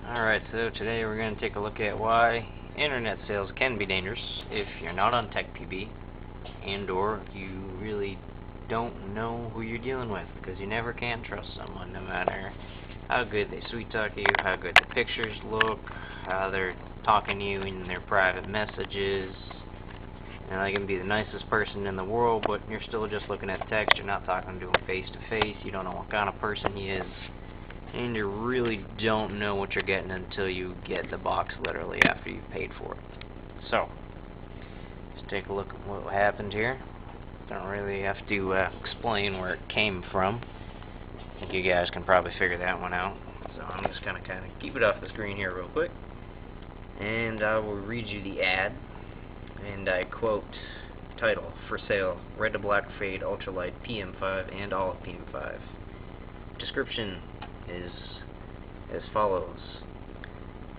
Alright, so today we're going to take a look at why internet sales can be dangerous if you're not on TechPB and or you really don't know who you're dealing with, because you never can trust someone, no matter how good they sweet talk you, how good the pictures look, how they're talking to you in their private messages. And they can be the nicest person in the world, but you're still just looking at text, you're not talking to him face to face, you don't know what kind of person he is. And you really don't know what you're getting until you get the box, literally, after you've paid for it. So, let's take a look at what happened here. Don't really have to explain where it came from. I think you guys can probably figure that one out. So I'm just going to kind of keep it off the screen here real quick. And I will read you the ad. And I quote, title, for sale, red to black fade, ultralight, PM5, and all of PM5. Description is as follows.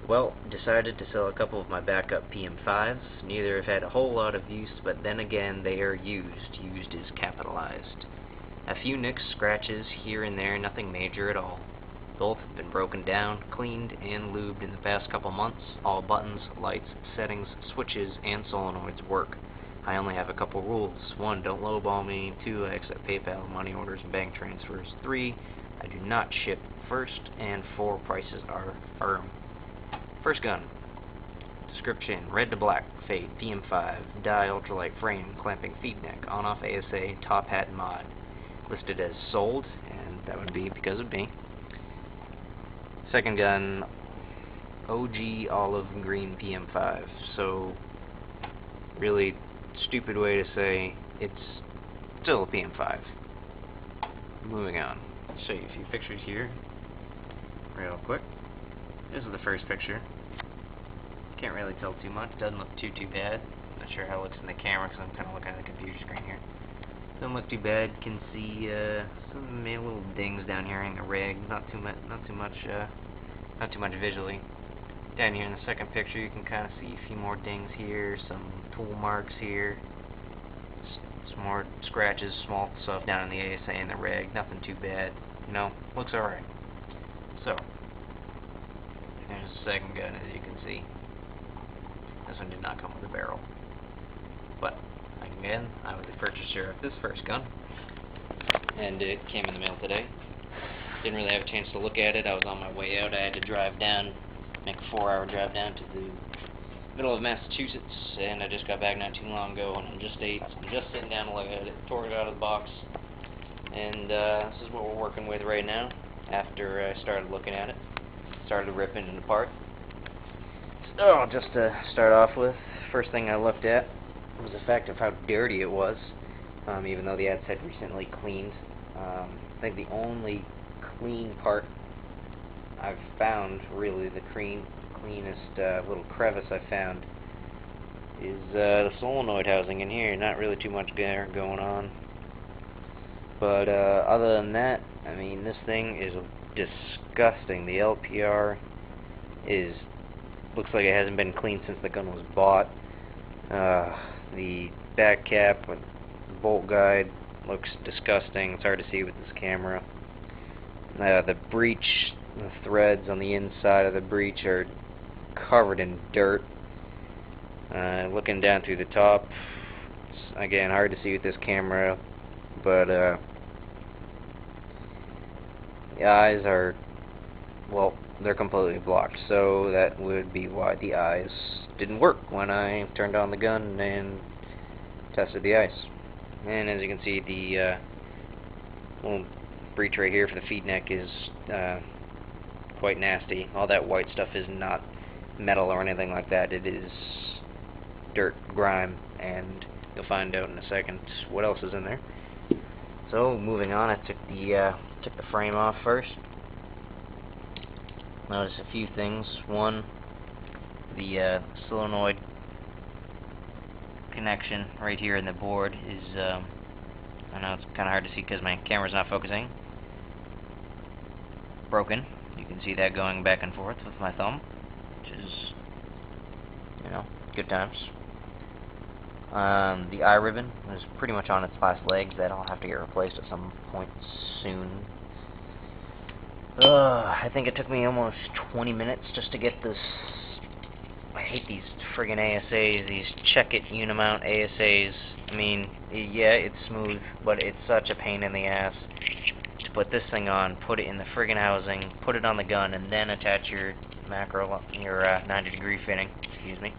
Well, decided to sell a couple of my backup PM5s. Neither have had a whole lot of use, but then again they are used. Used is capitalized. A few nicks, scratches here and there, nothing major at all. Both have been broken down, cleaned, and lubed in the past couple months. All buttons, lights, settings, switches, and solenoids work. I only have a couple rules. 1. Don't lowball me. 2. I accept PayPal, money orders, and bank transfers. 3. I do not ship first. And 4. Prices are firm. First gun. Description: red to black, fade, PM5, dye ultralight frame, clamping feed neck, on-off ASA, top hat mod. Listed as sold, and that would be because of me. Second gun, OG olive green PM5. So, really stupid way to say it's still a PM5. Moving on. I'll show you a few pictures here real quick. This is the first picture. Can't really tell too much. Doesn't look too bad. Not sure how it looks in the camera because I'm kind of looking at the computer screen here. Doesn't look too bad. Can see some little dings down here in the rig. Not too much visually. Down here in the second picture, you can kind of see a few more dings here, some tool marks here, some more scratches, small stuff down in the ASA and the rig. Nothing too bad. You know, looks alright. So, there's the second gun, as you can see. This one did not come with a barrel. But, again, I was the purchaser of this first gun, and it came in the mail today. Didn't really have a chance to look at it. I was on my way out. I had to drive down, make a 4-hour drive down to the middle of Massachusetts, and I just got back not too long ago, and I'm just sitting down to look at it. Tore it out of the box, and this is what we're working with right now. After I started looking at it, started ripping it apart. So, just to start off with, first thing I looked at was the fact of how dirty it was, even though the ad said recently cleaned. I think the only clean part I've found, really the cleanest little crevice I found, is the solenoid housing in here. Not really too much going on. But other than that, I mean, this thing is disgusting. The LPR looks like it hasn't been cleaned since the gun was bought. The back cap with bolt guide looks disgusting. It's hard to see with this camera. The breech, the threads on the inside of the breech are covered in dirt. Looking down through the top, it's, again, hard to see with this camera, but the eyes are, well, they're completely blocked, so that would be why the eyes didn't work when I turned on the gun and tested the eyes. And as you can see, the little breech right here for the feed neck is quite nasty. All that white stuff is not metal or anything like that. It is dirt, grime, and you'll find out in a second what else is in there. So, moving on, I took the frame off first. Notice a few things. One, the solenoid connection right here in the board is, I know it's kind of hard to see because my camera's not focusing, broken. You can see that going back and forth with my thumb, which is, you know, good times. The eye ribbon is pretty much on its last legs. That'll have to get replaced at some point soon. I think it took me almost 20 minutes just to get this. I hate these friggin' ASAs, these check-it unimount ASAs. I mean, yeah, it's smooth, but it's such a pain in the ass to put this thing on, put it in the friggin' housing, put it on the gun, and then attach your macro, your 90-degree fitting. Excuse me.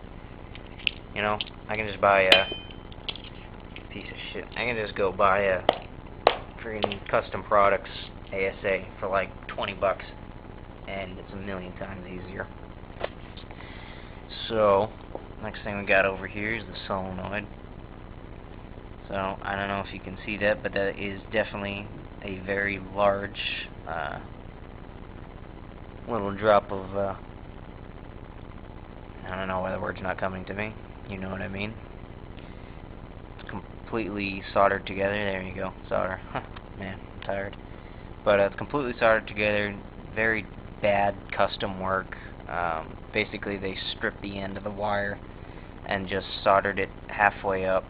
You know, I can just buy a piece of shit. I can just go buy a friggin' custom products ASA for like 20 bucks, and it's a million times easier. So, next thing we got over here is the solenoid. So, I don't know if you can see that, but that is definitely a very large little drop of, I don't know why the word's not coming to me. You know what I mean. It's completely soldered together. There you go, solder. Man, I'm tired. But it's completely soldered together. Very bad custom work. Basically, they stripped the end of the wire and just soldered it halfway up.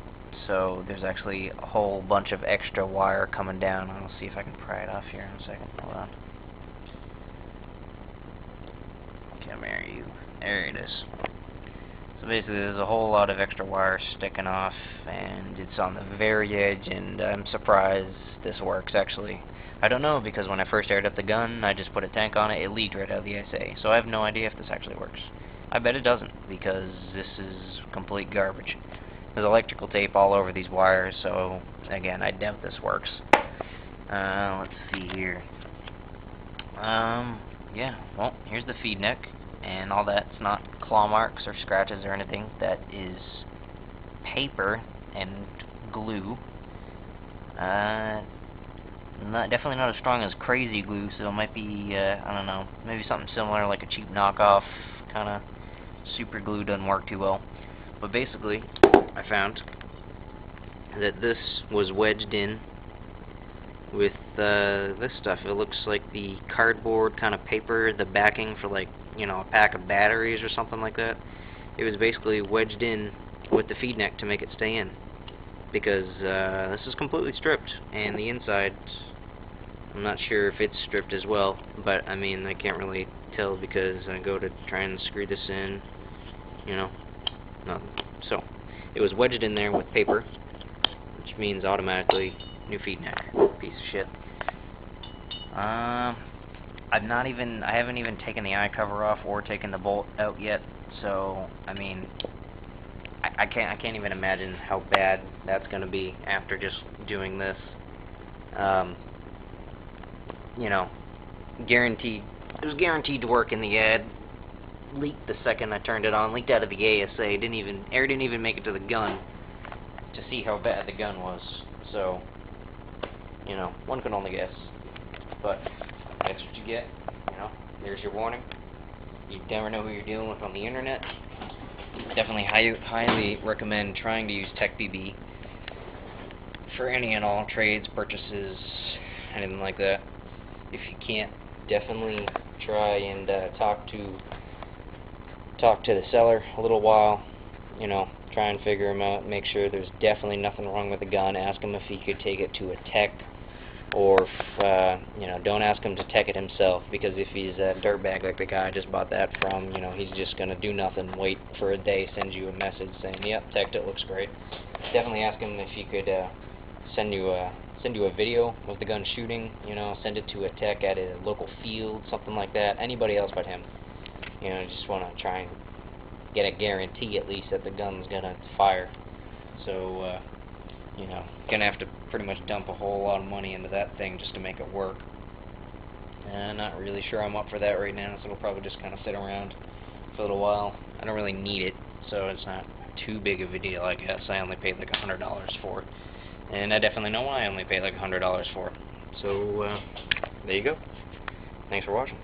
So there's actually a whole bunch of extra wire coming down. I'll see if I can pry it off here in a second. Hold on. Come here, you. There it is. So basically, there's a whole lot of extra wire sticking off, and it's on the very edge, and I'm surprised this works, actually. I don't know, because when I first aired up the gun, I just put a tank on it, it leaked right out of the SA, so I have no idea if this actually works. I bet it doesn't, because this is complete garbage. There's electrical tape all over these wires, so, again, I doubt this works. Let's see here. Yeah, well, here's the feed neck, and all that's not claw marks or scratches or anything. That is paper and glue. Definitely not as strong as crazy glue, so it might be, I don't know, maybe something similar, like a cheap knockoff, kind of super glue doesn't work too well. But basically, I found that this was wedged in with this stuff. It looks like the cardboard kind of paper, the backing for, like, you know, a pack of batteries or something like that. It was basically wedged in with the feed neck to make it stay in, because this is completely stripped, and the inside, I'm not sure if it's stripped as well, but I mean, I can't really tell because I go to try and screw this in, you know, nothing. So, it was wedged in there with paper, which means automatically new feed neck. Piece of shit. I haven't even taken the eye cover off or taken the bolt out yet, so I mean, I can't even imagine how bad that's gonna be after just doing this. You know, guaranteed. It was guaranteed to work in the ad. Leaked the second I turned it on. Leaked out of the ASA. Air didn't even make it to the gun to see how bad the gun was. So, you know, one can only guess. But that's what you get. You know, there's your warning. You never know who you're dealing with on the internet. Definitely highly recommend trying to use TechPB for any and all trades, purchases, anything like that. If you can't, definitely try and talk to the seller a little while. You know, try and figure him out. Make sure there's definitely nothing wrong with the gun. Ask him if he could take it to a tech, or if, you know, don't ask him to tech it himself, because if he's a dirtbag like the guy I just bought that from, you know, he's just gonna do nothing, wait for a day, send you a message saying, yep, teched it, looks great. Definitely ask him if he could send you a video of the gun shooting, you know, send it to a tech at a local field, something like that. Anybody else but him. You know, just want to try and get a guarantee at least that the gun's gonna fire. So, you know, gonna have to pretty much dump a whole lot of money into that thing just to make it work. And I'm not really sure I'm up for that right now, so it'll probably just kind of sit around for a little while. I don't really need it, so it's not too big of a deal, I guess. I only paid like $100 for it. And I definitely know why I only paid like $100 for it. So, there you go. Thanks for watching.